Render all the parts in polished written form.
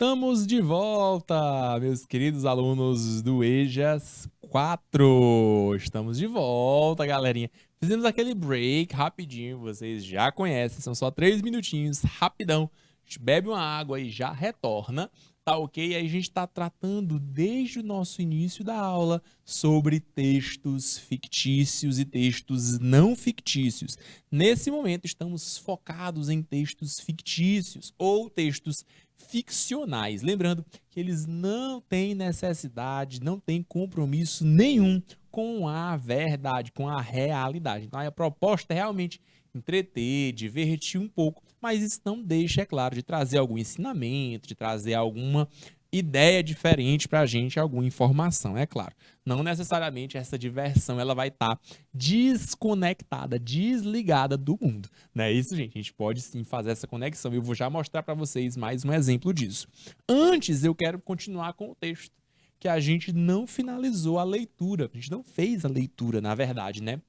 Estamos de volta, meus queridos alunos do EJAS 4. Estamos de volta, galerinha. Fizemos aquele break rapidinho, vocês já conhecem, são só 3 minutinhos, rapidão. A gente bebe uma água e já retorna, tá ok? Aí a gente está tratando desde o nosso início da aula sobre textos fictícios e textos não fictícios. Nesse momento estamos focados em textos fictícios ou textos ficcionais. Lembrando que eles não têm necessidade, não têm compromisso nenhum com a verdade, com a realidade. Então, a proposta é realmente entreter, divertir um pouco, mas isso não deixa, é claro, de trazer algum ensinamento, de trazer alguma ideia diferente para a gente, alguma informação, é claro. Não necessariamente essa diversão ela vai estar desconectada, desligada do mundo. Não é isso, gente? A gente pode sim fazer essa conexão. Eu vou já mostrar para vocês mais um exemplo disso. Antes, eu quero continuar com o texto, que a gente não finalizou a leitura. A gente não fez a leitura, na verdade, né?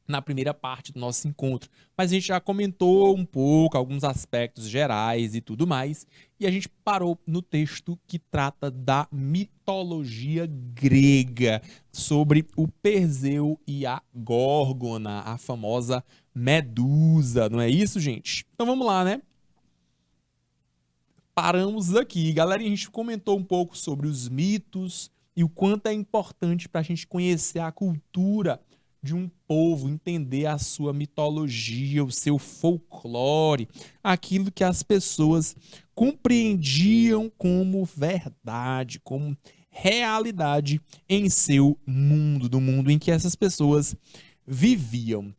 Na primeira parte do nosso encontro, mas a gente já comentou um pouco, alguns aspectos gerais e tudo mais, e a gente parou no texto que trata da mitologia grega, sobre o Perseu e a Górgona, a famosa Medusa, não é isso, gente? Então vamos lá, né? Paramos aqui, galera, e a gente comentou um pouco sobre os mitos e o quanto é importante para a gente conhecer a cultura de um povo, entender a sua mitologia, o seu folclore, aquilo que as pessoas compreendiam como verdade, como realidade em seu mundo, do mundo em que essas pessoas viviam.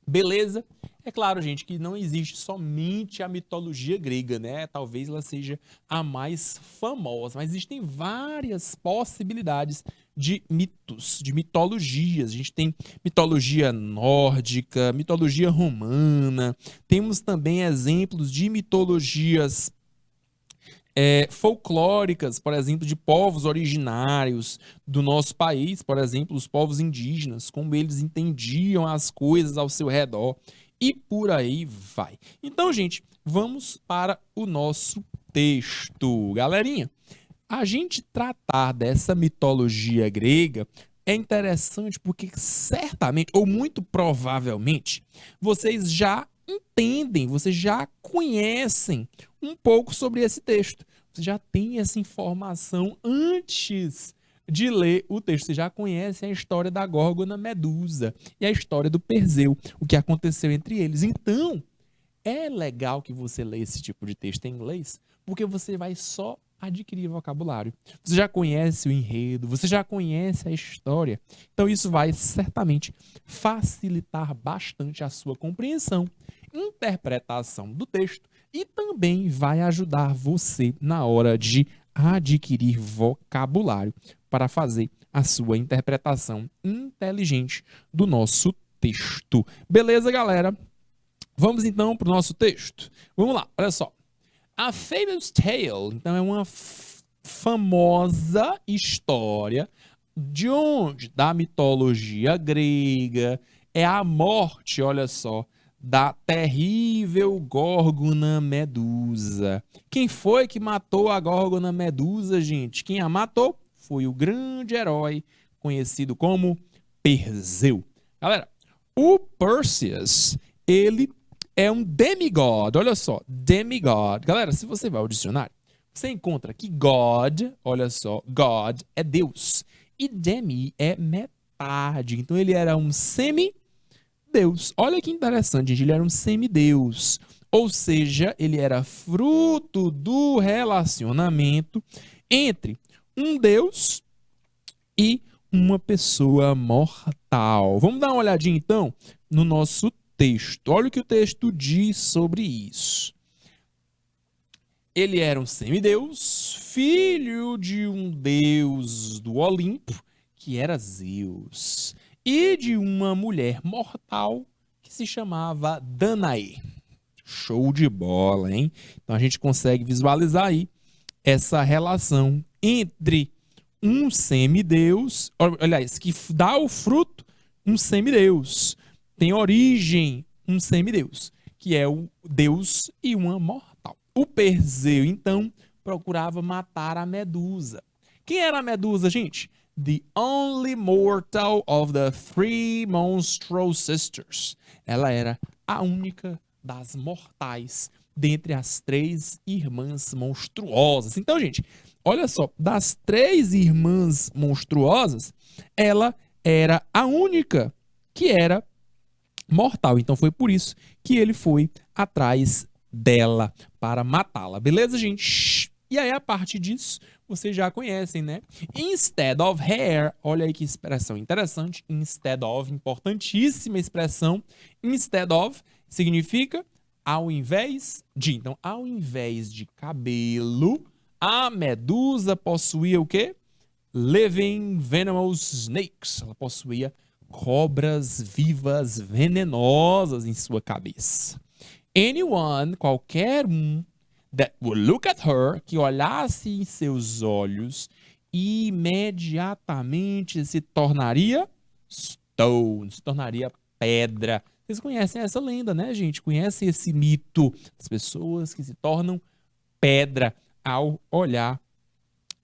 Beleza? É claro, gente, que não existe somente a mitologia grega, né? Talvez ela seja a mais famosa, mas existem várias possibilidades de mitos, de mitologias. A gente tem mitologia nórdica, mitologia romana, temos também exemplos de mitologias folclóricas, por exemplo, de povos originários do nosso país, por exemplo, os povos indígenas, como eles entendiam as coisas ao seu redor e por aí vai. Então, gente, vamos para o nosso texto. Galerinha, a gente tratar dessa mitologia grega é interessante porque certamente, ou muito provavelmente, vocês já entendem, vocês já conhecem um pouco sobre esse texto. Você já tem essa informação antes de ler o texto. Você já conhece a história da Górgona Medusa e a história do Perseu, o que aconteceu entre eles. Então, é legal que você leia esse tipo de texto em inglês, porque você vai só adquirir vocabulário. Você já conhece o enredo, você já conhece a história. Então, isso vai certamente facilitar bastante a sua compreensão, interpretação do texto e também vai ajudar você na hora de adquirir vocabulário para fazer a sua interpretação inteligente do nosso texto. Beleza, galera? Vamos então para o nosso texto. Vamos lá, olha só. A Famous Tale, então, é uma famosa história de onde? Da mitologia grega. É a morte, olha só, da terrível Górgona Medusa. Quem foi que matou a Górgona Medusa, gente? Quem a matou foi o grande herói conhecido como Perseu. Galera, o Perseus, ele é um demigod, olha só, demigod. Galera, se você vai ao dicionário, você encontra que God, olha só, God é Deus. E demi é metade. Então ele era um semideus. Olha que interessante, gente, ele era um semideus. Ou seja, ele era fruto do relacionamento entre um deus e uma pessoa mortal. Vamos dar uma olhadinha, então, no nosso texto. Olha o que o texto diz sobre isso. Ele era um semideus, filho de um deus do Olimpo, que era Zeus, e de uma mulher mortal que se chamava Danae. Show de bola, hein? Então a gente consegue visualizar aí essa relação entre um semideus, aliás, que dá o fruto, um semideus. Tem origem um semideus, que é o deus e uma mortal. O Perseu, então, procurava matar a Medusa. Quem era a Medusa, gente? The only mortal of the three monstrous sisters. Ela era a única das mortais dentre as 3 irmãs monstruosas. Então, gente, olha só, das 3 irmãs monstruosas, ela era a única que era mortal. Então foi por isso que ele foi atrás dela para matá-la. Beleza, gente? E aí, a parte disso, vocês já conhecem, né? Instead of hair, olha aí que expressão interessante. Instead of, importantíssima expressão. Instead of significa ao invés de. Então, ao invés de cabelo, a Medusa possuía o quê? Living venomous snakes. Ela possuía cobras vivas venenosas em sua cabeça. Anyone, qualquer um, that would look at her, que olhasse em seus olhos, imediatamente se tornaria stone, se tornaria pedra. Vocês conhecem essa lenda, né, gente? Conhecem esse mito das pessoas que se tornam pedra ao olhar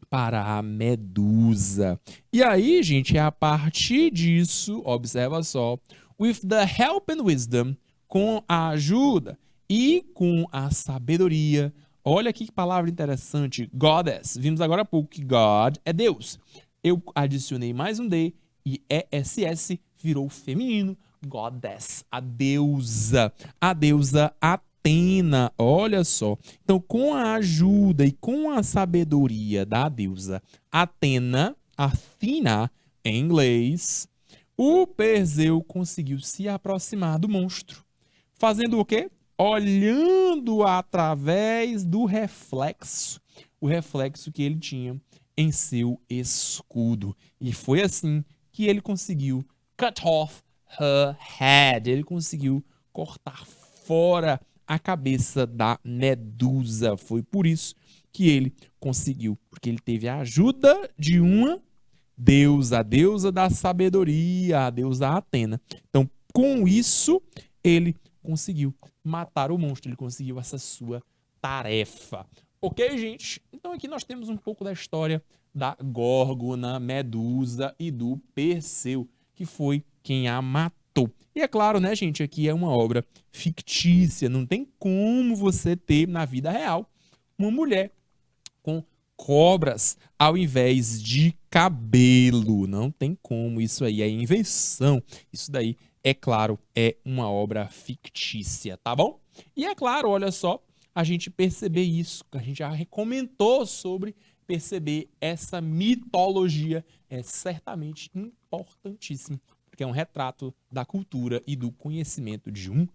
para a Medusa. E aí, gente, é a partir disso, observa só, with the help and wisdom, com a ajuda e com a sabedoria. Olha que palavra interessante, goddess. Vimos agora há pouco que God é Deus. Eu adicionei mais um D e ESS virou feminino, goddess, a deusa Atena, olha só. Então, com a ajuda e com a sabedoria da deusa Atena, Athena em inglês, o Perseu conseguiu se aproximar do monstro. Fazendo o quê? Olhando através do reflexo, o reflexo que ele tinha em seu escudo. E foi assim que ele conseguiu cut off her head. Ele conseguiu cortar fora a cabeça da Medusa. Foi por isso que ele conseguiu, porque ele teve a ajuda de uma deusa, a deusa da sabedoria, a deusa Atena. Então, com isso, ele conseguiu matar o monstro, ele conseguiu essa sua tarefa. Ok, gente? Então aqui nós temos um pouco da história da Górgona, Medusa e do Perseu, que foi quem a matou. E é claro, né, gente, aqui é uma obra fictícia, não tem como você ter na vida real uma mulher com cobras ao invés de cabelo. Não tem como, isso aí é invenção. Isso daí, é claro, é uma obra fictícia, tá bom? E é claro, olha só, a gente perceber isso, a gente já comentou sobre perceber essa mitologia, é certamente importantíssimo, porque é um retrato da cultura e do conhecimento de um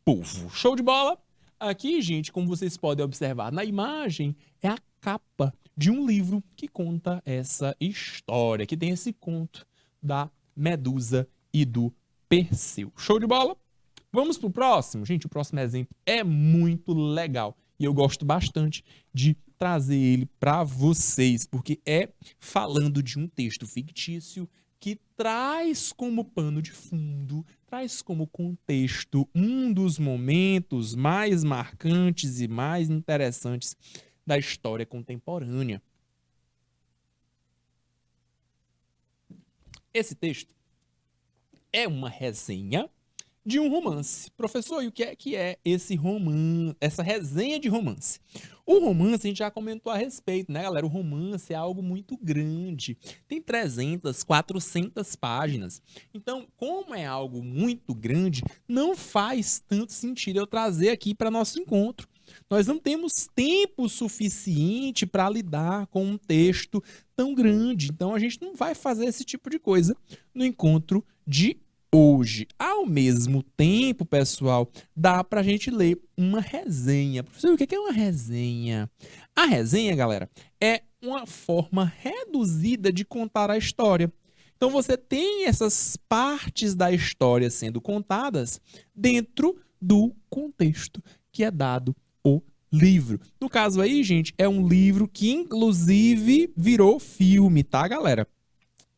povo. Show de bola? Aqui, gente, como vocês podem observar na imagem, é a capa de um livro que conta essa história, que tem esse conto da Medusa e do Perseu. Show de bola? Vamos pro próximo? Gente, o próximo exemplo é muito legal e eu gosto bastante de trazer ele para vocês, porque é falando de um texto fictício que traz como pano de fundo, traz como contexto um dos momentos mais marcantes e mais interessantes da história contemporânea. Esse texto é uma resenha de um romance. Professor, e o que é esse romance, essa resenha de romance? O romance a gente já comentou a respeito, né, galera? O romance é algo muito grande. Tem 300, 400 páginas. Então, como é algo muito grande, não faz tanto sentido eu trazer aqui para nosso encontro. Nós não temos tempo suficiente para lidar com um texto tão grande. Então, a gente não vai fazer esse tipo de coisa no encontro de hoje. Ao mesmo tempo, pessoal, dá pra gente ler uma resenha. Professor, o que é uma resenha? A resenha, galera, é uma forma reduzida de contar a história. Então, você tem essas partes da história sendo contadas dentro do contexto que é dado o livro. No caso aí, gente, é um livro que, inclusive, virou filme, tá, galera?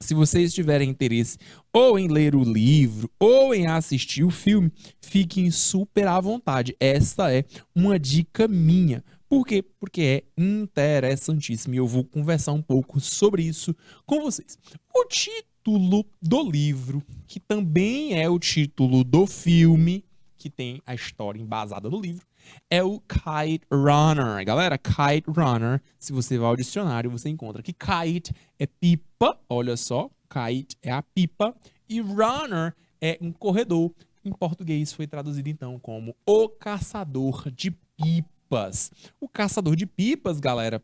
Se vocês tiverem interesse ou em ler o livro ou em assistir o filme, fiquem super à vontade. Essa é uma dica minha Por quê? Porque é interessantíssimo e eu vou conversar um pouco sobre isso com vocês. O título do livro, que também é o título do filme, que tem a história embasada no livro, é o Kite Runner. Galera, Kite Runner, se você vai ao dicionário, você encontra que kite é pipa, olha só, kite é a pipa, e runner é um corredor. Em português foi traduzido então como O Caçador de Pipas. O Caçador de Pipas, galera,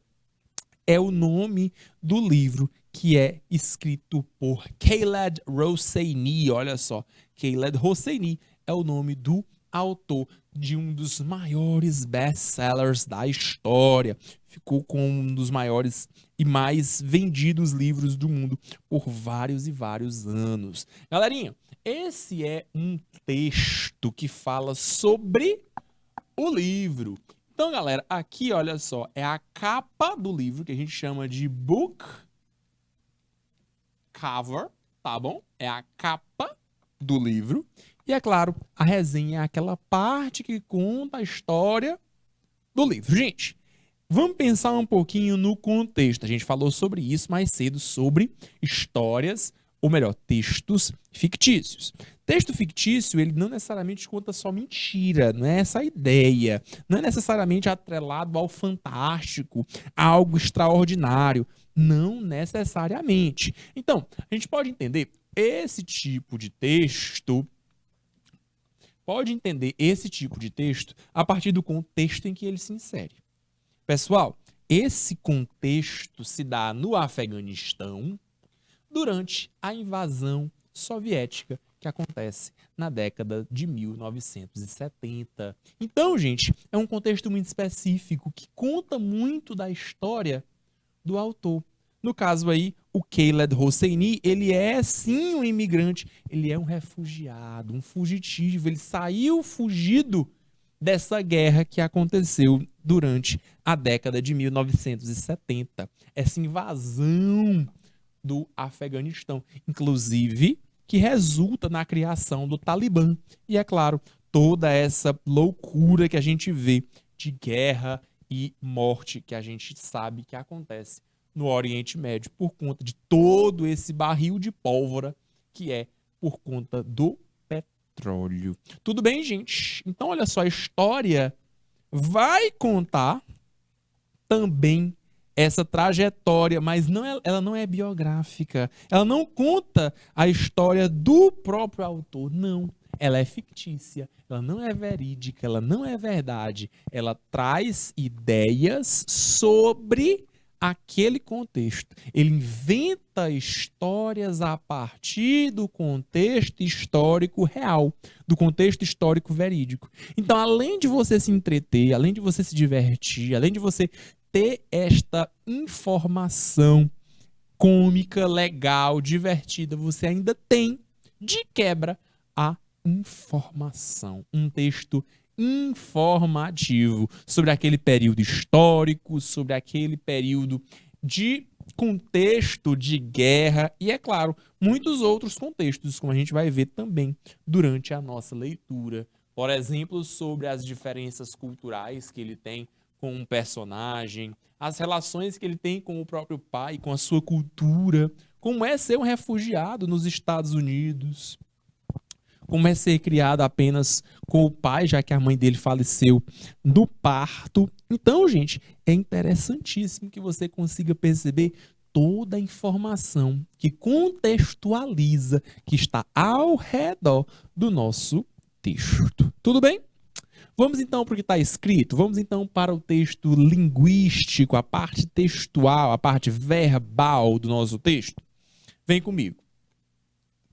é o nome do livro que é escrito por Khaled Hosseini. Olha só, Khaled Hosseini é o nome do autor de um dos maiores best-sellers da história. Ficou com um dos maiores e mais vendidos livros do mundo por vários e vários anos. Galerinha, esse é um texto que fala sobre o livro. Então, galera, aqui, olha só, é a capa do livro, que a gente chama de book cover, tá bom? É a capa do livro. E, é claro, a resenha é aquela parte que conta a história do livro. Gente, vamos pensar um pouquinho no contexto. A gente falou sobre isso mais cedo, sobre histórias, ou melhor, textos fictícios. Texto fictício, ele não necessariamente conta só mentira, não é essa a ideia. Não é necessariamente atrelado ao fantástico, a algo extraordinário. Não necessariamente. Então, a gente pode entender esse tipo de texto a partir do contexto em que ele se insere. Pessoal, esse contexto se dá no Afeganistão durante a invasão soviética que acontece na década de 1970. Então, gente, é um contexto muito específico que conta muito da história do autor. No caso aí, o Khaled Hosseini, ele é sim um imigrante, ele é um refugiado, um fugitivo, ele saiu fugido dessa guerra que aconteceu durante a década de 1970. Essa invasão do Afeganistão, inclusive, que resulta na criação do Talibã. E, é claro, toda essa loucura que a gente vê de guerra e morte que a gente sabe que acontece no Oriente Médio por conta de todo esse barril de pólvora que é por conta do petróleo. Tudo bem, gente? Então, olha só, a história vai contar também essa trajetória, mas ela não é biográfica. Ela não conta a história do próprio autor, não. Ela é fictícia, ela não é verídica, ela não é verdade. Ela traz ideias sobre aquele contexto. Ele inventa histórias a partir do contexto histórico real, do contexto histórico verídico. Então, além de você se entreter, além de você se divertir, além de você ter esta informação cômica, legal, divertida, você ainda tem, de quebra, a informação. Um texto informativo sobre aquele período histórico, sobre aquele período de contexto de guerra e, é claro, muitos outros contextos, como a gente vai ver também durante a nossa leitura. Por exemplo, sobre as diferenças culturais que ele tem com um personagem, as relações que ele tem com o próprio pai, com a sua cultura, como é ser um refugiado nos Estados Unidos, como é ser criado apenas com o pai, já que a mãe dele faleceu do parto. Então, gente, é interessantíssimo que você consiga perceber toda a informação que contextualiza, que está ao redor do nosso texto. Tudo bem? Vamos então para o que está escrito? Vamos então para o texto linguístico, a parte textual, a parte verbal do nosso texto? Vem comigo.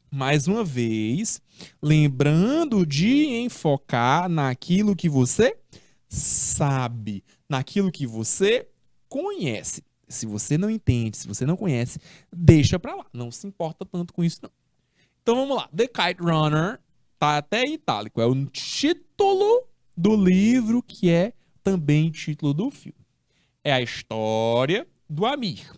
Mais uma vez, lembrando de enfocar naquilo que você sabe, naquilo que você conhece. Se você não entende, se você não conhece, deixa pra lá. Não se importa tanto com isso, não. Então vamos lá. The Kite Runner, tá até em itálico, é o título do livro que é também título do filme. É a história do Amir.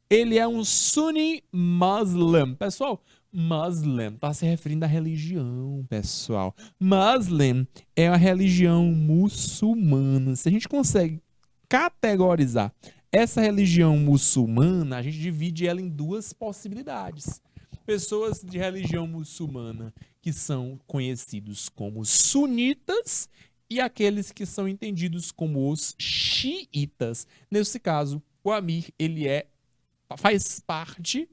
Ele é um Sunni Muslim. Pessoal, Muslim está se referindo à religião, pessoal. Muslim é a religião muçulmana. Se a gente consegue categorizar essa religião muçulmana, a gente divide ela em duas possibilidades. Pessoas de religião muçulmana que são conhecidos como sunitas e aqueles que são entendidos como os xiitas. Nesse caso, o Amir, faz parte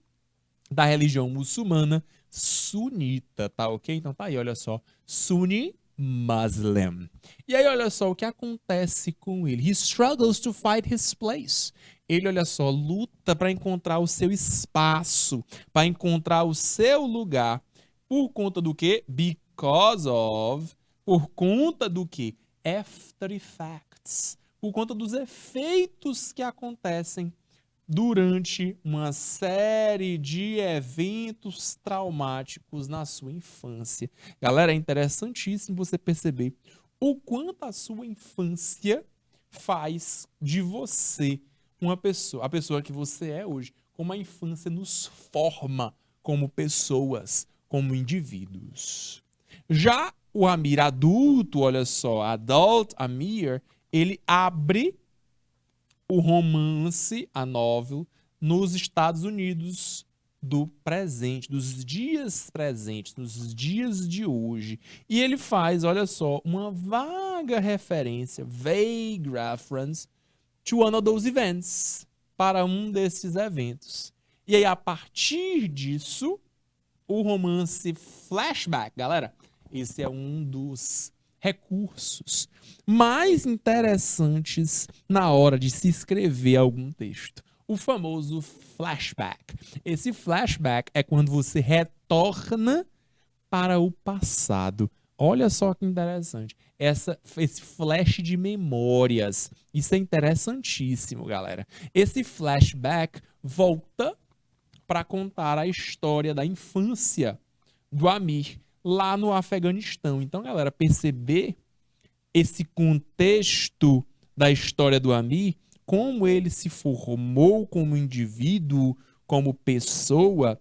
da religião muçulmana sunita, tá ok? Então tá aí, olha só, Sunni Muslim. E aí, olha só o que acontece com ele. He struggles to find his place. Ele, olha só, luta para encontrar o seu espaço, para encontrar o seu lugar. Por conta do quê? Por conta do quê? After effects. Por conta dos efeitos que acontecem durante uma série de eventos traumáticos na sua infância. Galera, é interessantíssimo você perceber o quanto a sua infância faz de você a pessoa que você é hoje, como a infância nos forma como pessoas, como indivíduos. Já o Amir adulto, olha só, Adult Amir, ele abre o romance, a novel, nos Estados Unidos do presente, dos dias presentes, nos dias de hoje. E ele faz, olha só, uma vaga referência, vague reference, to one of those events, para um desses eventos. E aí, a partir disso, o romance flashback, galera, esse é um dos recursos mais interessantes na hora de se escrever algum texto. O famoso flashback. Esse flashback é quando você retorna para o passado. Olha só que interessante. Esse flash de memórias. Isso é interessantíssimo, galera. Esse flashback volta para contar a história da infância do Amir lá no Afeganistão. Então, galera, perceber esse contexto da história do Amir, como ele se formou como indivíduo, como pessoa,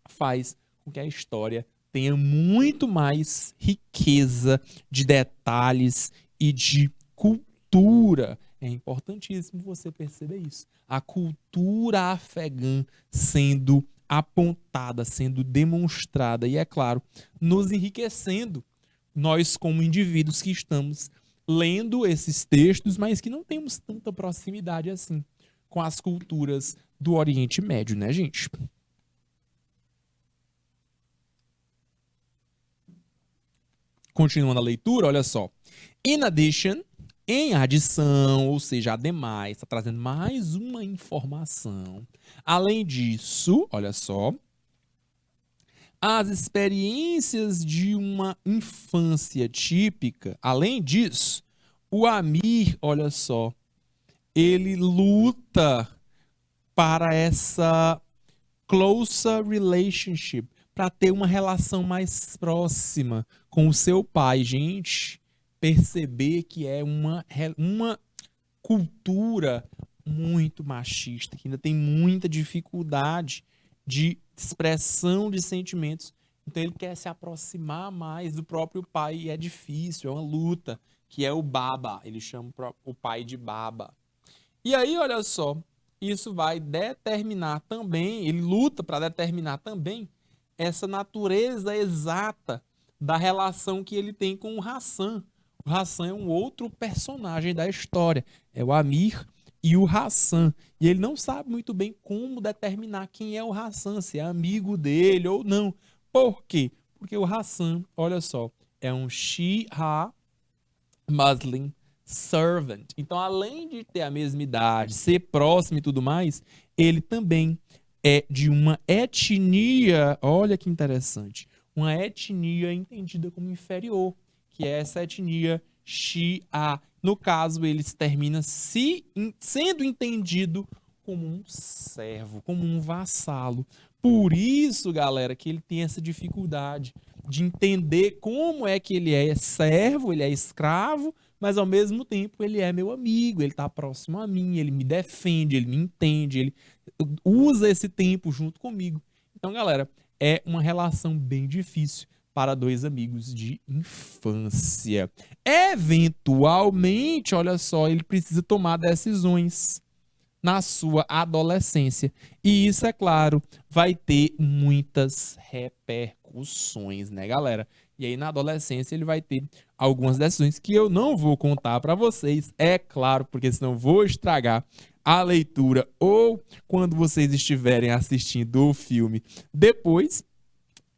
faz com que a história tenha muito mais riqueza de detalhes e de cultura. É importantíssimo você perceber isso. A cultura afegã sendo apontada, sendo demonstrada e, é claro, nos enriquecendo, nós como indivíduos que estamos lendo esses textos, mas que não temos tanta proximidade assim com as culturas do Oriente Médio, né, gente? Continuando a leitura, olha só. In addition, em adição, ou seja, ademais, está trazendo mais uma informação. Além disso, olha só, as experiências de uma infância típica, além disso, o Amir, olha só, ele luta para essa closer relationship, para ter uma relação mais próxima com o seu pai. Gente, perceber que é uma cultura muito machista, que ainda tem muita dificuldade de expressão de sentimentos. Então ele quer se aproximar mais do próprio pai e é difícil, é uma luta, que é o baba, ele chama o pai de baba. E aí, olha só, isso vai determinar também, ele luta para determinar também essa natureza exata da relação que ele tem com o Hassan. O Hassan é um outro personagem da história, é o Amir e o Hassan. E ele não sabe muito bem como determinar quem é o Hassan, se é amigo dele ou não. Por quê? Porque o Hassan, olha só, é um Shia Muslim servant. Então, além de ter a mesma idade, ser próximo e tudo mais, ele também é de uma etnia, olha que interessante, uma etnia entendida como inferior, que é essa etnia Shia. No caso, ele termina sendo entendido como um servo, como um vassalo. Por isso, galera, que ele tem essa dificuldade de entender como é que ele é servo, ele é escravo, mas ao mesmo tempo ele é meu amigo, ele está próximo a mim, ele me defende, ele me entende, ele usa esse tempo junto comigo. Então, galera, é uma relação bem difícil para dois amigos de infância. Eventualmente, olha só, ele precisa tomar decisões na sua adolescência. E isso, é claro, vai ter muitas repercussões, né, galera? E aí, na adolescência, ele vai ter algumas decisões que eu não vou contar para vocês, é claro, porque senão vou estragar a leitura ou quando vocês estiverem assistindo o filme depois,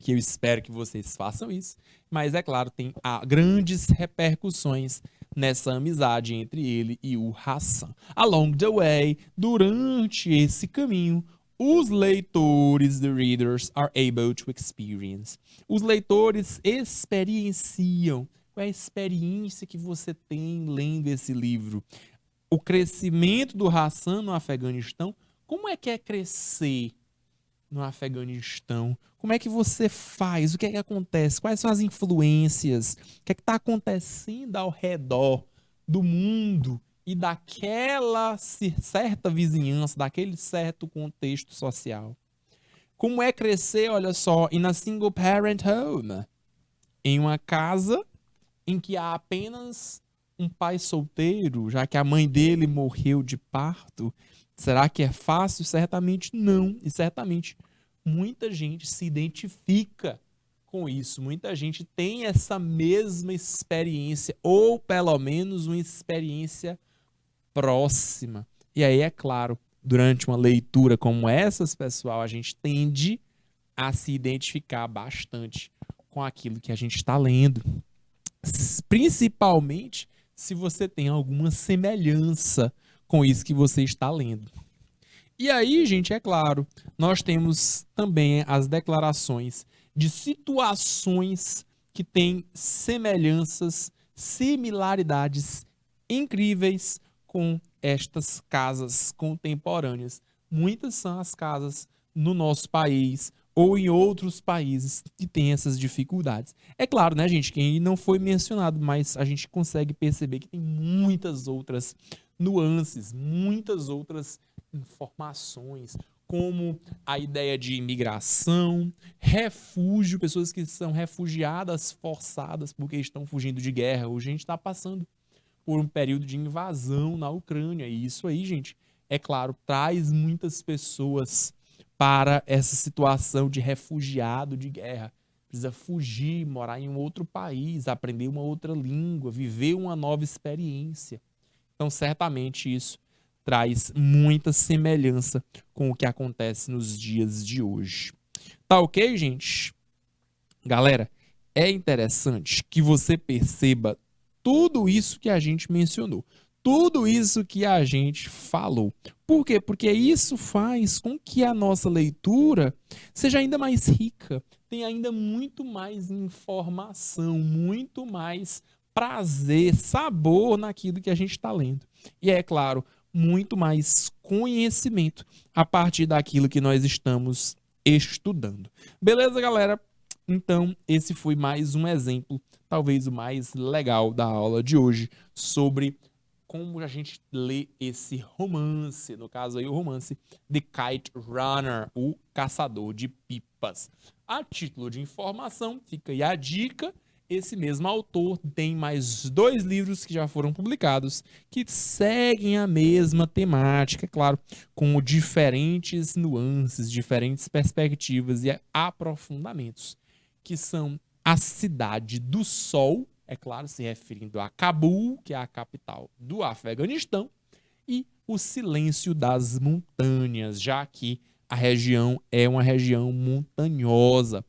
que eu espero que vocês façam isso, mas é claro, tem grandes repercussões nessa amizade entre ele e o Hassan. Along the way, durante esse caminho, os leitores, the readers, are able to experience. Os leitores experienciam. Qual é a experiência que você tem lendo esse livro? O crescimento do Hassan no Afeganistão. Como é que é crescer no Afeganistão? Como é que você faz? O que é que acontece? Quais são as influências? O que é que está acontecendo ao redor do mundo e daquela certa vizinhança, daquele certo contexto social? Como é crescer, olha só, in a single parent home? Em uma casa em que há apenas um pai solteiro, já que a mãe dele morreu de parto. Será que é fácil? Certamente não. E certamente muita gente se identifica com isso. Muita gente tem essa mesma experiência, ou pelo menos uma experiência próxima. E aí, é claro, durante uma leitura como essas, pessoal, a gente tende a se identificar bastante com aquilo que a gente está lendo. Principalmente se você tem alguma semelhança com isso que você está lendo. E aí, gente, é claro, nós temos também as declarações de situações que têm semelhanças, similaridades incríveis com estas casas contemporâneas. Muitas são as casas no nosso país ou em outros países que têm essas dificuldades. É claro, né, gente, que não foi mencionado, mas a gente consegue perceber que tem muitas outras nuances, muitas outras informações, como a ideia de imigração, refúgio, pessoas que são refugiadas forçadas porque estão fugindo de guerra. Hoje a gente está passando por um período de invasão na Ucrânia, e isso aí, gente, é claro, traz muitas pessoas para essa situação de refugiado de guerra. Precisa fugir, morar em um outro país, aprender uma outra língua, viver uma nova experiência. Então, certamente isso traz muita semelhança com o que acontece nos dias de hoje. Tá ok, gente? Galera, é interessante que você perceba tudo isso que a gente mencionou, tudo isso que a gente falou. Por quê? Porque isso faz com que a nossa leitura seja ainda mais rica, tenha ainda muito mais informação, muito mais prazer, sabor naquilo que a gente está lendo. E é claro, muito mais conhecimento a partir daquilo que nós estamos estudando. Beleza, galera? Então, esse foi mais um exemplo, talvez o mais legal da aula de hoje, sobre como a gente lê esse romance, no caso aí o romance The Kite Runner, o Caçador de Pipas. A título de informação, fica aí a dica, esse mesmo autor tem mais 2 livros que já foram publicados, que seguem a mesma temática, claro, com diferentes nuances, diferentes perspectivas e aprofundamentos, que são A Cidade do Sol, é claro, se referindo a Cabul, que é a capital do Afeganistão, e O Silêncio das Montanhas, já que a região é uma região montanhosa,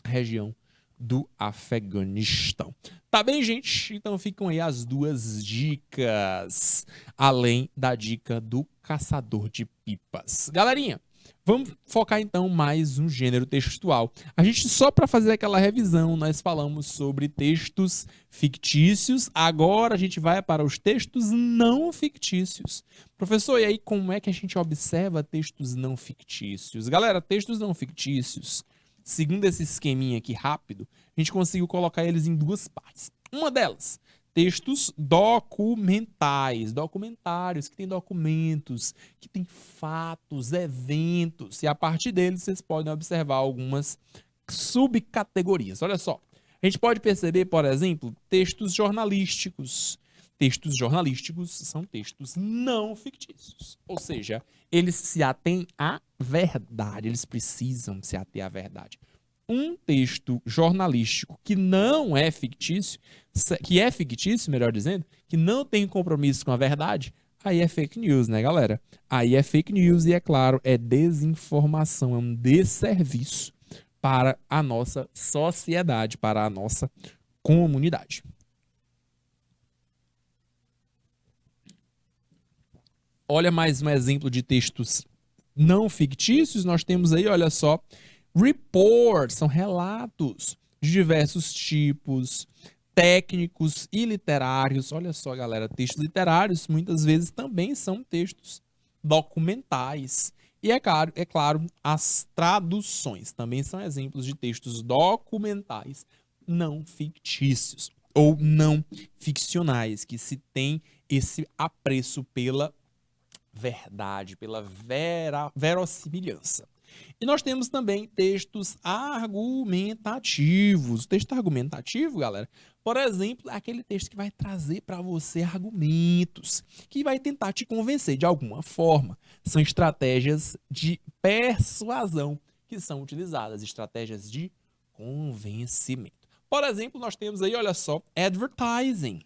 região do Afeganistão. Tá bem, gente? Então ficam aí as 2 dicas, além da dica do Caçador de Pipas. Galerinha, vamos focar então mais no gênero textual. A gente, só para fazer aquela revisão, nós falamos sobre textos fictícios, agora a gente vai para os textos não fictícios. Professor, e aí como é que a gente observa textos não fictícios? Galera, textos não fictícios, segundo esse esqueminha aqui rápido, a gente conseguiu colocar eles em 2 partes. Uma delas, textos documentais, documentários, que tem documentos, que tem fatos, eventos, e a partir deles vocês podem observar algumas subcategorias. Olha só, a gente pode perceber, por exemplo, textos jornalísticos. Textos jornalísticos são textos não fictícios, ou seja, eles se atêm à verdade, eles precisam se ater à verdade. Um texto jornalístico que não é fictício, que é fictício, melhor dizendo, que não tem compromisso com a verdade, aí é fake news, né, galera? Aí é fake news e, é claro, é desinformação, é um desserviço para a nossa sociedade, para a nossa comunidade. Olha mais um exemplo de textos não fictícios. Nós temos aí, olha só, reports, são relatos de diversos tipos, técnicos e literários. Olha só, galera, textos literários muitas vezes também são textos documentais. E é claro, as traduções também são exemplos de textos documentais não fictícios ou não ficcionais, que se tem esse apreço pela verdade, pela verossimilhança. E nós temos também textos argumentativos. O texto argumentativo, galera, por exemplo, é aquele texto que vai trazer para você argumentos, que vai tentar te convencer de alguma forma. São estratégias de persuasão que são utilizadas, estratégias de convencimento. Por exemplo, nós temos aí, olha só, advertising.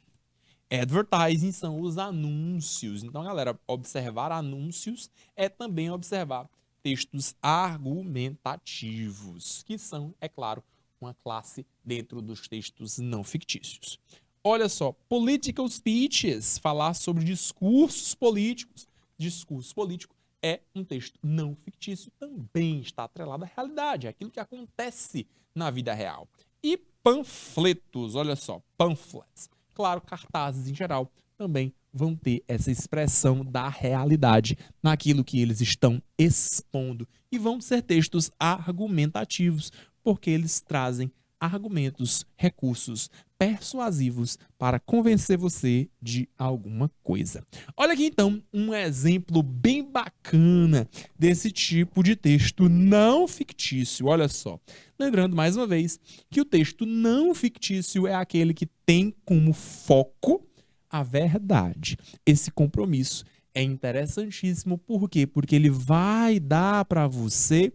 Advertising são os anúncios. Então, galera, observar anúncios é também observar textos argumentativos, que são, é claro, uma classe dentro dos textos não fictícios. Olha só, political speeches, falar sobre discursos políticos. Discurso político é um texto não fictício, também está atrelado à realidade, é aquilo que acontece na vida real. E panfletos, olha só, pamphlets. Claro, cartazes em geral também vão ter essa expressão da realidade naquilo que eles estão expondo e vão ser textos argumentativos, porque eles trazem argumentos, recursos persuasivos para convencer você de alguma coisa. Olha aqui então um exemplo bem bacana desse tipo de texto não fictício. Olha só, lembrando mais uma vez que o texto não fictício é aquele que tem como foco a verdade. Esse compromisso é interessantíssimo, por quê? Porque ele vai dar para você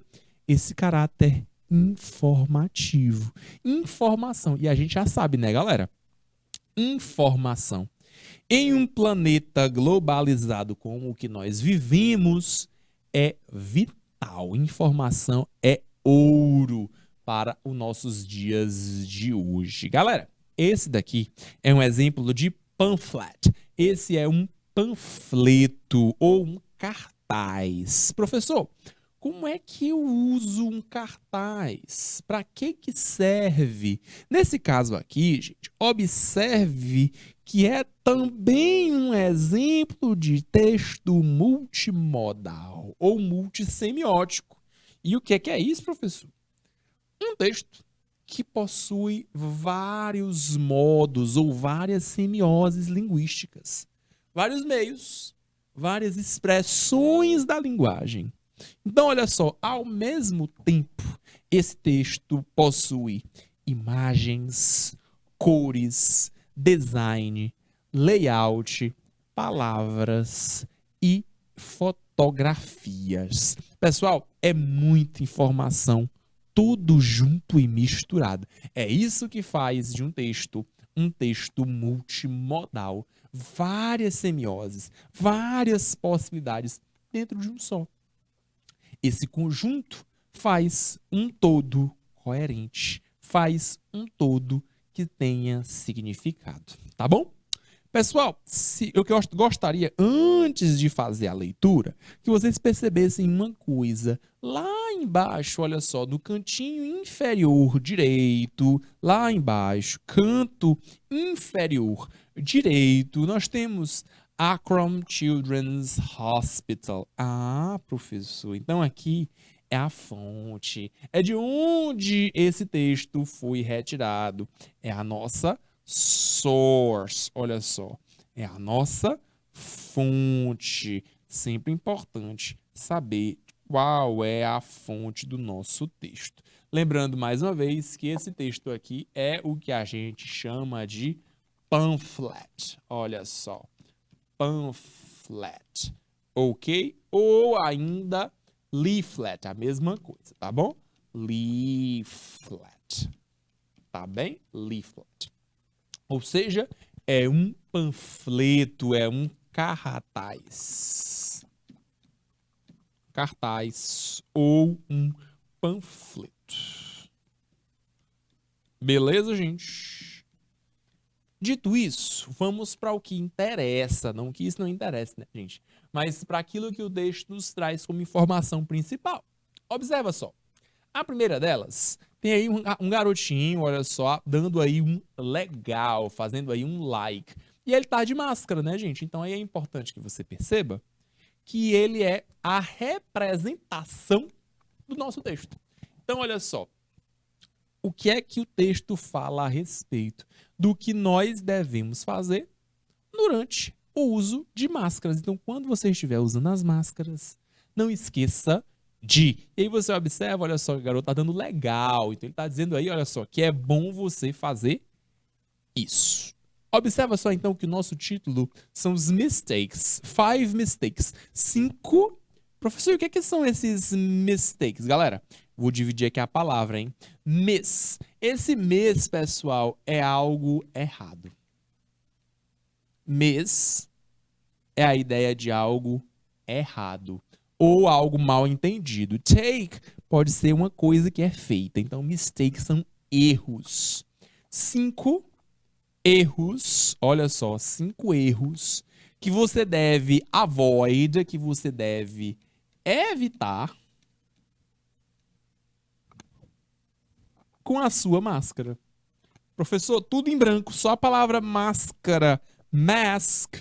esse caráter informativo. Informação. E a gente já sabe, né, galera? Informação. Em um planeta globalizado como o que nós vivemos, é vital. Informação é ouro para os nossos dias de hoje. Galera, esse daqui é um exemplo de pamphlet. Esse é um panfleto ou um cartaz. Professor, como é que eu uso um cartaz? Para que serve? Nesse caso aqui, gente, observe que é também um exemplo de texto multimodal ou multissemiótico. E o que é isso, professor? Um texto que possui vários modos ou várias semioses linguísticas, vários meios, várias expressões da linguagem. Então, olha só, ao mesmo tempo, esse texto possui imagens, cores, design, layout, palavras e fotografias. Pessoal, é muita informação, tudo junto e misturado. É isso que faz de um texto multimodal, várias semioses, várias possibilidades dentro de um só. Esse conjunto faz um todo coerente, faz um todo que tenha significado, tá bom? Pessoal, eu gostaria, antes de fazer a leitura, que vocês percebessem uma coisa. Lá embaixo, olha só, do cantinho inferior direito, lá embaixo, canto inferior direito, nós temos Akron Children's Hospital. Ah, professor, então aqui é a fonte, é de onde esse texto foi retirado, é a nossa source, olha só, é a nossa fonte. Sempre importante saber qual é a fonte do nosso texto. Lembrando mais uma vez que esse texto aqui é o que a gente chama de pamphlet. Olha só, pamphlet, ok? Ou ainda leaflet, a mesma coisa, tá bom? Leaflet, tá bem? Leaflet. Ou seja, é um panfleto, é um cartaz. Cartaz ou um panfleto. Beleza, gente? Dito isso, vamos para o que interessa. Não que isso não interessa, né, gente? Mas para aquilo que o texto nos traz como informação principal. Observa só. A primeira delas tem aí um garotinho, olha só, dando aí um legal, fazendo aí um like. E ele tá de máscara, né, gente? Então aí é importante que você perceba que ele é a representação do nosso texto. Então, olha só, o que é que o texto fala a respeito do que nós devemos fazer durante o uso de máscaras. Então, quando você estiver usando as máscaras, não esqueça de... E aí você observa, olha só, o garoto tá dando legal. Então, ele tá dizendo aí, olha só, que é bom você fazer isso. Observa só, então, que o nosso título são os mistakes. 5 mistakes. 5... Professor, o que é que são esses mistakes? Galera, vou dividir aqui a palavra, hein? Miss. Esse miss, pessoal, é algo errado. Miss é a ideia de algo errado ou algo mal entendido. Take pode ser uma coisa que é feita. Então, mistakes são erros. 5 erros, olha só, 5 erros que você deve avoid, que você deve evitar com a sua máscara. Professor, tudo em branco, só a palavra máscara, mask,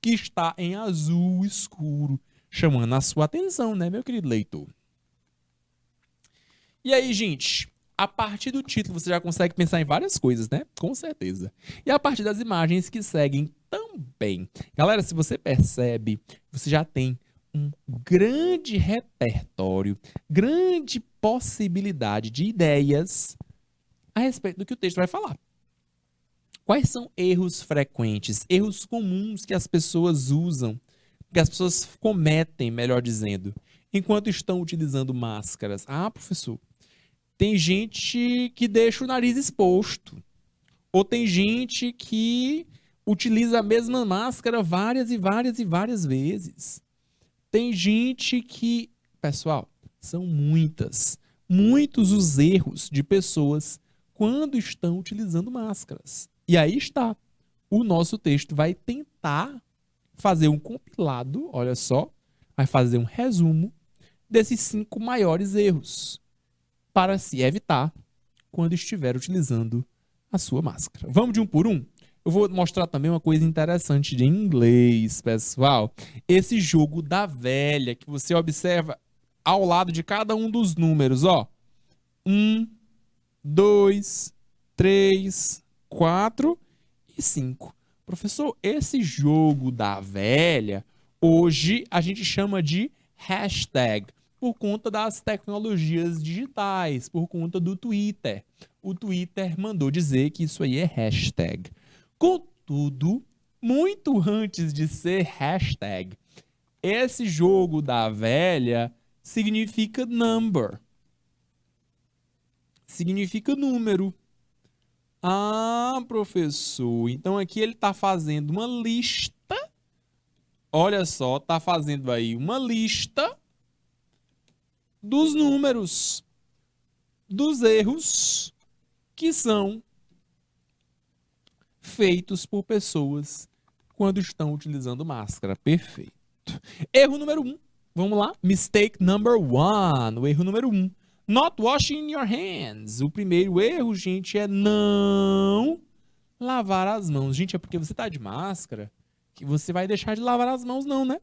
que está em azul escuro, chamando a sua atenção, né, meu querido leitor? E aí, gente, a partir do título você já consegue pensar em várias coisas, né? Com certeza. E a partir das imagens que seguem também. Galera, se você percebe, você já tem um grande repertório, grande possibilidade de ideias a respeito do que o texto vai falar. Quais são erros frequentes, erros comuns que as pessoas usam, que as pessoas cometem, melhor dizendo, enquanto estão utilizando máscaras? Ah, professor, tem gente que deixa o nariz exposto, ou tem gente que utiliza a mesma máscara várias e várias e várias vezes. Tem gente que... Pessoal, são muitos os erros de pessoas quando estão utilizando máscaras. E aí está. O nosso texto vai tentar fazer um compilado, olha só, vai fazer um resumo desses 5 maiores erros para se evitar quando estiver utilizando a sua máscara. Vamos de um por um? Eu vou mostrar também uma coisa interessante de inglês, pessoal. Esse jogo da velha que você observa ao lado de cada um dos números, ó. 1, 2, 3, 4 e 5. Professor, esse jogo da velha, hoje a gente chama de hashtag, por conta das tecnologias digitais, por conta do Twitter. O Twitter mandou dizer que isso aí é hashtag. Contudo, muito antes de ser hashtag, esse jogo da velha significa number. Significa número. Ah, professor, então aqui ele está fazendo uma lista. Olha só, está fazendo aí uma lista dos números, dos erros que são feitos por pessoas quando estão utilizando máscara. Perfeito. Erro número 1. Vamos lá. Mistake number 1. O erro número 1. Not washing your hands. O primeiro erro, gente, é não lavar as mãos. Gente, é porque você está de máscara que você vai deixar de lavar as mãos, não, né?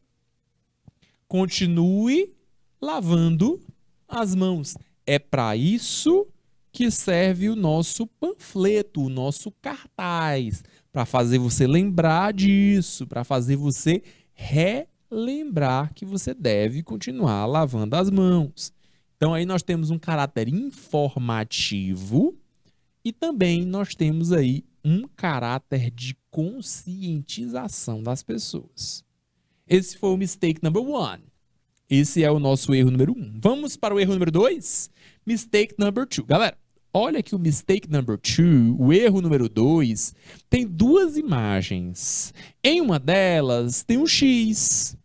Continue lavando as mãos. É para isso que serve o nosso panfleto, o nosso cartaz, para fazer você lembrar disso, para fazer você lembrar que você deve continuar lavando as mãos. Então aí nós temos um caráter informativo e também nós temos aí um caráter de conscientização das pessoas. Esse foi o mistake number 1. Esse é o nosso erro número 1. Vamos para o erro número 2. Mistake number 2. Galera, olha que o mistake number 2, o erro número 2, tem duas imagens. Em uma delas tem um X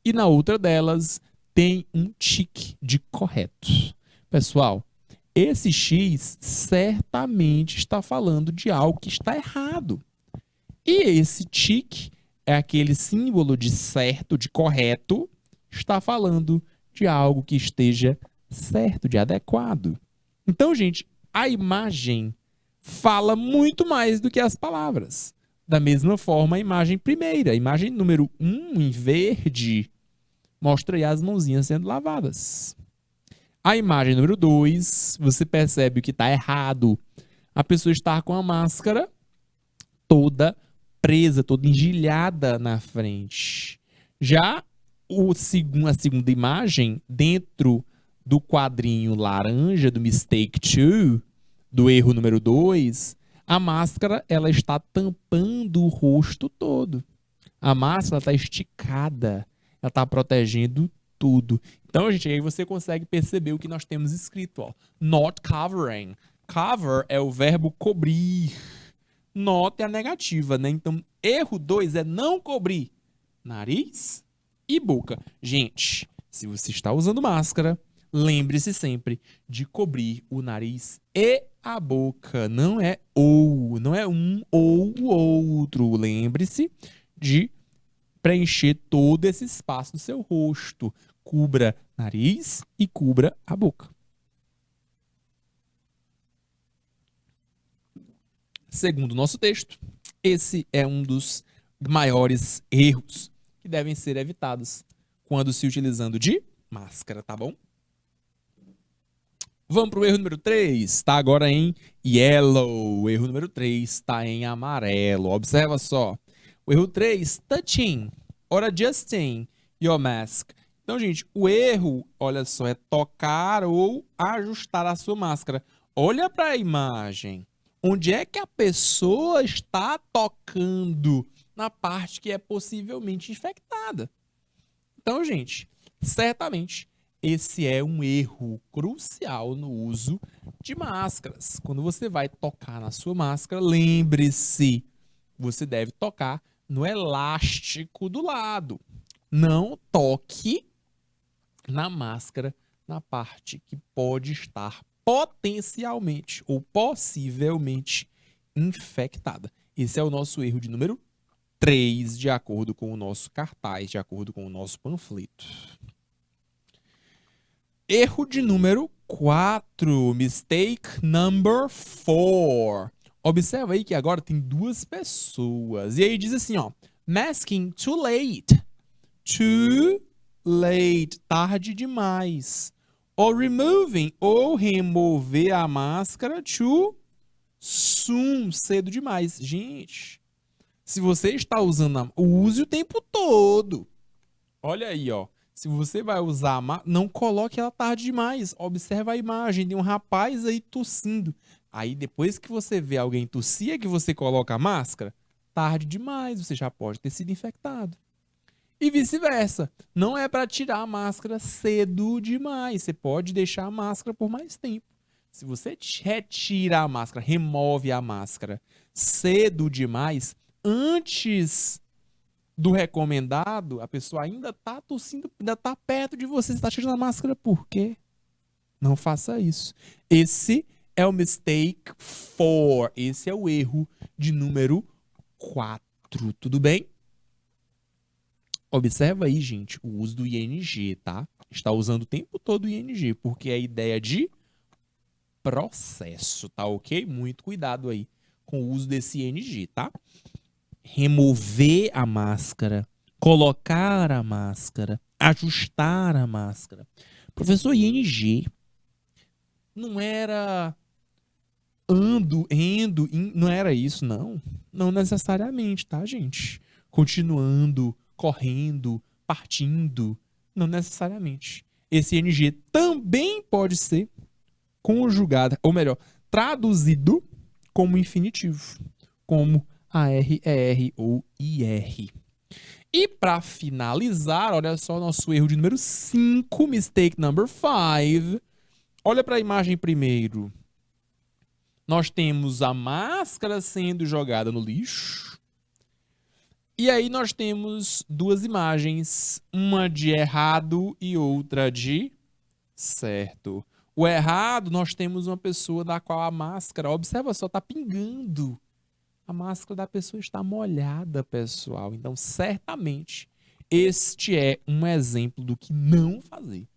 e na outra delas tem um tique de correto. Pessoal, esse X certamente está falando de algo que está errado. E esse tique é aquele símbolo de certo, de correto, está falando de algo que esteja certo, de adequado. Então, gente, a imagem fala muito mais do que as palavras. Da mesma forma, a imagem primeira, a imagem número 1 em verde, mostra aí as mãozinhas sendo lavadas. A imagem número 2, você percebe o que está errado. A pessoa está com a máscara toda presa, toda engelhada na frente. Já a segunda imagem, dentro do quadrinho laranja do Mistake 2, do erro número 2, a máscara ela está tampando o rosto todo. A máscara está esticada, ela está protegendo tudo. Então, gente, aí você consegue perceber o que nós temos escrito, ó. Not covering. Cover é o verbo cobrir. Not é a negativa, né? Então, erro 2 é não cobrir nariz e boca. Gente, se você está usando máscara, lembre-se sempre de cobrir o nariz e a boca. Não é ou, não é um ou o outro. Lembre-se de preencher todo esse espaço do seu rosto. Cubra nariz e cubra a boca. Segundo o nosso texto, esse é um dos maiores erros que devem ser evitados quando se utilizando de máscara, tá bom? Vamos para o erro número 3, está agora em yellow. O erro número 3 está em amarelo. Observa só. O erro 3, touching or adjusting your mask. Então, gente, o erro, olha só, é tocar ou ajustar a sua máscara. Olha para a imagem. Onde é que a pessoa está tocando? Na parte que é possivelmente infectada. Então, gente, certamente esse é um erro crucial no uso de máscaras. Quando você vai tocar na sua máscara, lembre-se, você deve tocar no elástico do lado. Não toque na máscara na parte que pode estar potencialmente ou possivelmente infectada. Esse é o nosso erro de número 3, de acordo com o nosso cartaz, de acordo com o nosso panfleto. Erro de número 4, mistake number 4. Observa aí que agora tem duas pessoas. E aí diz assim, ó, masking too late. Too late, tarde demais. Or removing, ou remover a máscara too soon, cedo demais. Gente, se você está usando, use o tempo todo. Olha aí, ó. Se você vai usar a máscara, não coloque ela tarde demais. Observa a imagem, tem um rapaz aí tossindo. Aí depois que você vê alguém tossir, é que você coloca a máscara, tarde demais, você já pode ter sido infectado. E vice-versa. Não é para tirar a máscara cedo demais. Você pode deixar a máscara por mais tempo. Se você retira a máscara, remove a máscara cedo demais, antes do recomendado, a pessoa ainda está tossindo, ainda está perto de você, você está tirando a máscara. Por quê? Não faça isso. Esse é o mistake 4. Esse é o erro de número 4. Tudo bem? Observa aí, gente, o uso do ING, tá? Está usando o tempo todo o ING, porque é a ideia de processo, tá ok? Muito cuidado aí com o uso desse ING, tá? Remover a máscara, colocar a máscara, ajustar a máscara. Professor, ING não era não era isso, não. Não necessariamente, tá, gente? Continuando, correndo, partindo. Não necessariamente. Esse ing também pode ser conjugado, ou melhor, traduzido como infinitivo, como AR, ER ou IR. E para finalizar, olha só nosso erro de número 5, mistake number 5. Olha para a imagem primeiro. Nós temos a máscara sendo jogada no lixo. E aí nós temos duas imagens, uma de errado e outra de certo. O errado, nós temos uma pessoa da qual a máscara, observa só, está pingando. A máscara da pessoa está molhada, pessoal. Então, certamente, este é um exemplo do que não fazer.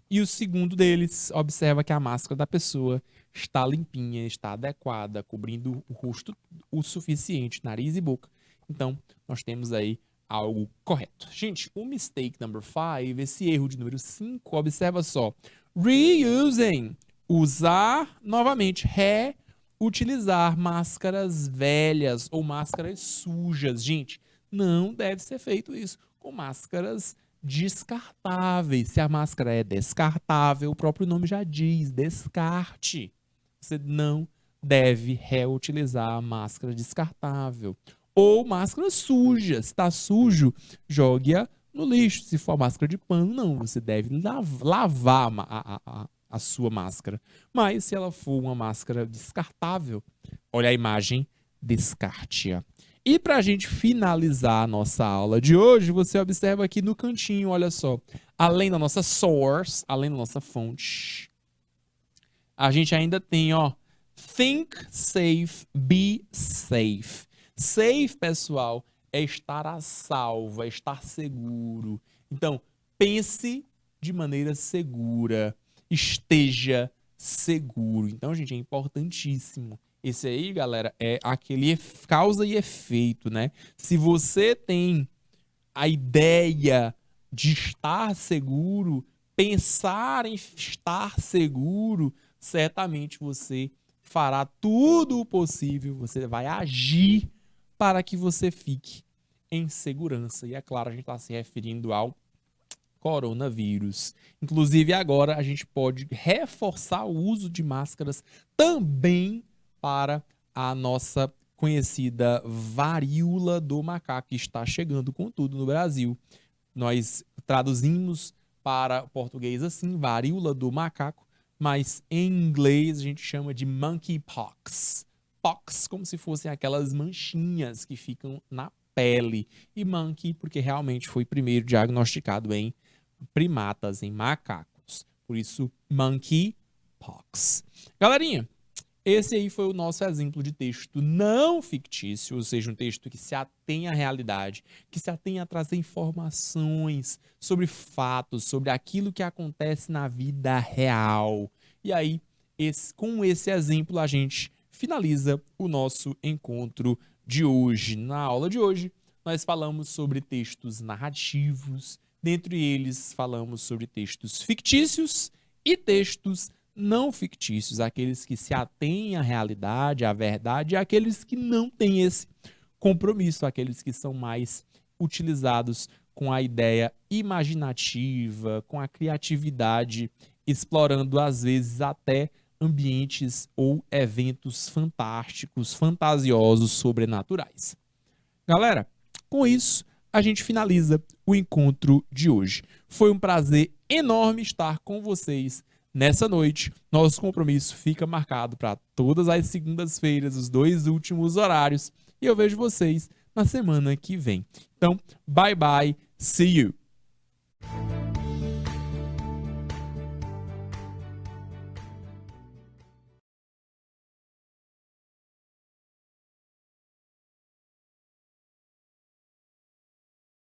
E o segundo deles, observa que a máscara da pessoa está limpinha, está adequada, cobrindo o rosto o suficiente, nariz e boca. Então, nós temos aí algo correto. Gente, o mistake number 5, esse erro de número 5, observa só. Reusing, usar novamente, reutilizar máscaras velhas ou máscaras sujas. Gente, não deve ser feito isso com máscaras descartáveis. Se a máscara é descartável, o próprio nome já diz, descarte. Você não deve reutilizar a máscara descartável. Ou máscara suja. Se está sujo, jogue-a no lixo. Se for máscara de pano, não. Você deve lavar a sua máscara. Mas se ela for uma máscara descartável, olha a imagem, descarte-a. E para a gente finalizar a nossa aula de hoje, você observa aqui no cantinho, olha só, além da nossa source, além da nossa fonte, a gente ainda tem, ó, think safe, be safe. Safe, pessoal, é estar a salvo, é estar seguro. Então, pense de maneira segura, esteja seguro. Então, gente, é importantíssimo. Esse aí, galera, é aquele causa e efeito, né? Se você tem a ideia de estar seguro, pensar em estar seguro, certamente você fará tudo o possível, você vai agir para que você fique em segurança. E é claro, a gente está se referindo ao coronavírus. Inclusive, agora a gente pode reforçar o uso de máscaras também para a nossa conhecida varíola do macaco, que está chegando com tudo no Brasil. Nós traduzimos para português assim, varíola do macaco, mas em inglês a gente chama de monkeypox. Pox, como se fossem aquelas manchinhas que ficam na pele. E monkey, porque realmente foi primeiro diagnosticado em primatas, em macacos. Por isso, monkeypox. Galerinha, esse aí foi o nosso exemplo de texto não fictício, ou seja, um texto que se atém à realidade, que se atém a trazer informações sobre fatos, sobre aquilo que acontece na vida real. E aí, com esse exemplo, a gente finaliza o nosso encontro de hoje. Na aula de hoje, nós falamos sobre textos narrativos, dentre eles falamos sobre textos fictícios e textos não fictícios, aqueles que se atêm à realidade, à verdade, e aqueles que não têm esse compromisso, aqueles que são mais utilizados com a ideia imaginativa, com a criatividade, explorando às vezes até ambientes ou eventos fantásticos, fantasiosos, sobrenaturais. Galera, com isso, a gente finaliza o encontro de hoje. Foi um prazer enorme estar com vocês nessa noite. Nosso compromisso fica marcado para todas as segundas-feiras, os 2 últimos horários. E eu vejo vocês na semana que vem. Então, bye bye, see you!